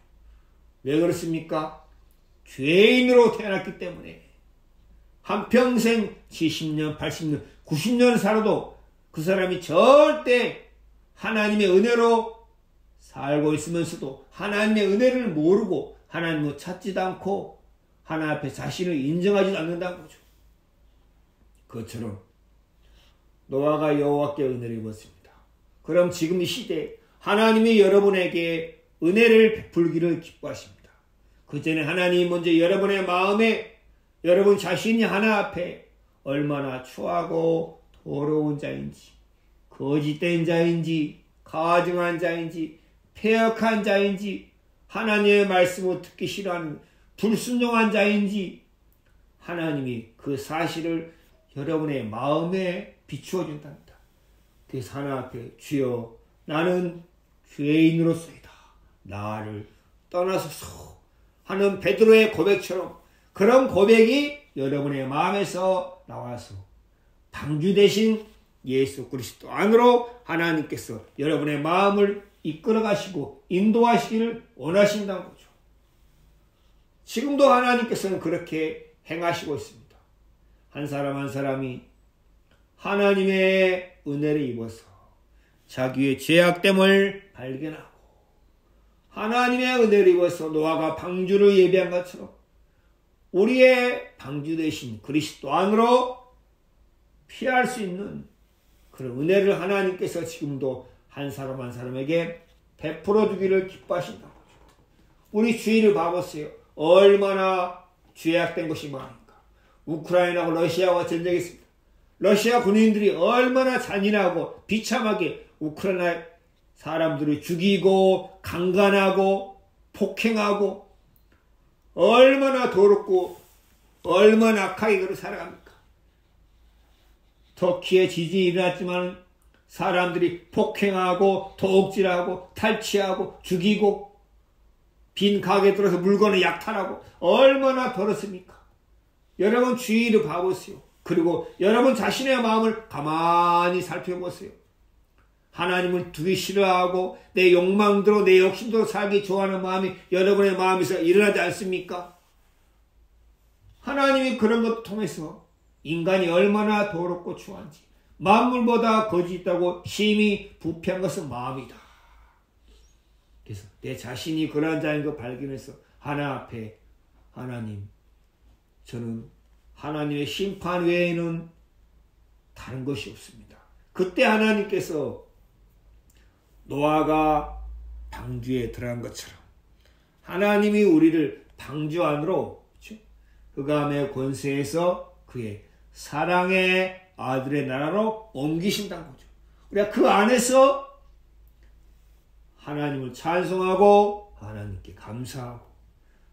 왜 그렇습니까? 죄인으로 태어났기 때문에 한평생 70년, 80년, 90년 살아도 그 사람이 절대 하나님의 은혜로 살고 있으면서도 하나님의 은혜를 모르고 하나님을 찾지도 않고 하나님 앞에 자신을 인정하지 않는다는 거죠. 그것처럼 노아가 여호와께 은혜를 입었습니다. 그럼 지금 이 시대에 하나님이 여러분에게 은혜를 베풀기를 기뻐하십니다. 그 전에 하나님이 먼저 여러분의 마음에 여러분 자신이 하나 앞에 얼마나 추하고 더러운 자인지, 거짓된 자인지, 가증한 자인지, 패역한 자인지, 하나님의 말씀을 듣기 싫어하는 불순종한 자인지 하나님이 그 사실을 여러분의 마음에 비추어 준답니다. 그래서 하나 앞에 주여 나는 죄인으로서이다. 나를 떠나소서 하는 베드로의 고백처럼 그런 고백이 여러분의 마음에서 나와서 방주 대신 예수 그리스도 안으로 하나님께서 여러분의 마음을 이끌어 가시고 인도하시기를 원하신다는 거죠. 지금도 하나님께서는 그렇게 행하시고 있습니다. 한 사람 한 사람이 하나님의 은혜를 입어서 자기의 죄악됨을 발견하고 하나님의 은혜를 입어서 노아가 방주를 예비한 것처럼 우리의 방주 되신 그리스도 안으로 피할 수 있는 그런 은혜를 하나님께서 지금도 한 사람 한 사람에게 베풀어 주기를 기뻐하신다고. 우리 주위를 봐보세요. 얼마나 죄악된 것이 많은가. 우크라이나하고 러시아와 전쟁했습니다. 러시아 군인들이 얼마나 잔인하고 비참하게 우크라이나 사람들을 죽이고 강간하고 폭행하고 얼마나 더럽고 얼마나 악하게 그를 살아갑니까. 터키에 지진이 일어났지만 사람들이 폭행하고 도둑질하고 탈취하고 죽이고 빈 가게에 들어서 물건을 약탈하고 얼마나 더럽습니까. 여러분 주위를 봐보세요. 그리고 여러분 자신의 마음을 가만히 살펴보세요. 하나님을 두기 싫어하고 내 욕망대로 내 욕심대로 살기 좋아하는 마음이 여러분의 마음에서 일어나지 않습니까? 하나님이 그런 것을 통해서 인간이 얼마나 더럽고 추한지 만물보다 거짓 있다고 심히 부패한 것은 마음이다. 그래서 내 자신이 그러한 자인 걸 발견해서 하나 앞에 하나님, 저는 하나님의 심판 외에는 다른 것이 없습니다. 그때 하나님께서 노아가 방주에 들어간 것처럼 하나님이 우리를 방주 안으로 흑암의 권세에서 그의 사랑의 아들의 나라로 옮기신다는 거죠. 우리가 그 안에서 하나님을 찬송하고 하나님께 감사하고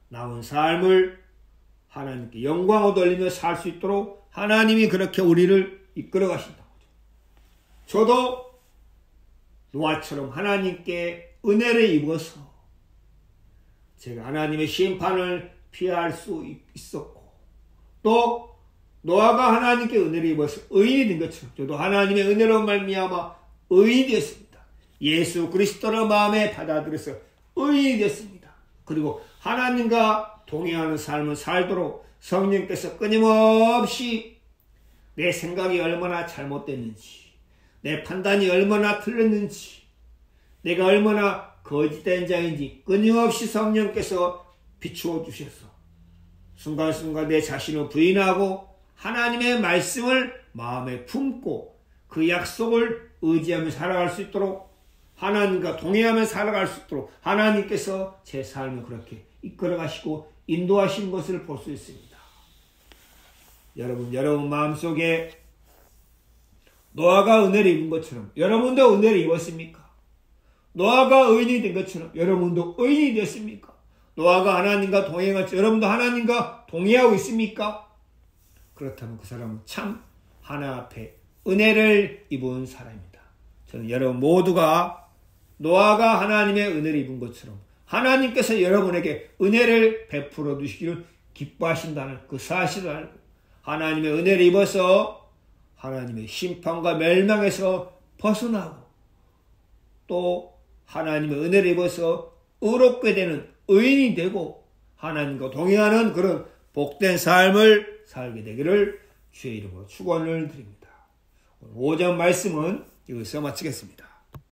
남은 삶을 하나님께 영광을 돌리며 살 수 있도록 하나님이 그렇게 우리를 이끌어 가신다는 거죠. 저도 노아처럼 하나님께 은혜를 입어서 제가 하나님의 심판을 피할 수 있었고 또 노아가 하나님께 은혜를 입어서 의인이 된 것처럼 저도 하나님의 은혜로 말미암아 의인이 되었습니다. 예수 그리스도를 마음에 받아들여서 의인이 되었습니다. 그리고 하나님과 동행하는 삶을 살도록 성령께서 끊임없이 내 생각이 얼마나 잘못됐는지 내 판단이 얼마나 틀렸는지 내가 얼마나 거짓된 자인지 끊임없이 성령께서 비추어 주셔서 순간순간 내 자신을 부인하고 하나님의 말씀을 마음에 품고 그 약속을 의지하며 살아갈 수 있도록 하나님과 동행하며 살아갈 수 있도록 하나님께서 제 삶을 그렇게 이끌어 가시고 인도하신 것을 볼 수 있습니다. 여러분 마음속에 노아가 은혜를 입은 것처럼 여러분도 은혜를 입었습니까? 노아가 의인이 된 것처럼 여러분도 의인이 됐습니까? 노아가 하나님과 동행할 때 여러분도 하나님과 동행하고 있습니까? 그렇다면 그 사람은 참 하나 앞에 은혜를 입은 사람입니다. 저는 여러분 모두가 노아가 하나님의 은혜를 입은 것처럼 하나님께서 여러분에게 은혜를 베풀어 주시기를 기뻐하신다는 그 사실을 알고 하나님의 은혜를 입어서 하나님의 심판과 멸망에서 벗어나고 또 하나님의 은혜를 입어서 의롭게 되는 의인이 되고 하나님과 동행하는 그런 복된 삶을 살게 되기를 주의 이름으로 축원을 드립니다. 오늘 5장 말씀은 여기서 마치겠습니다.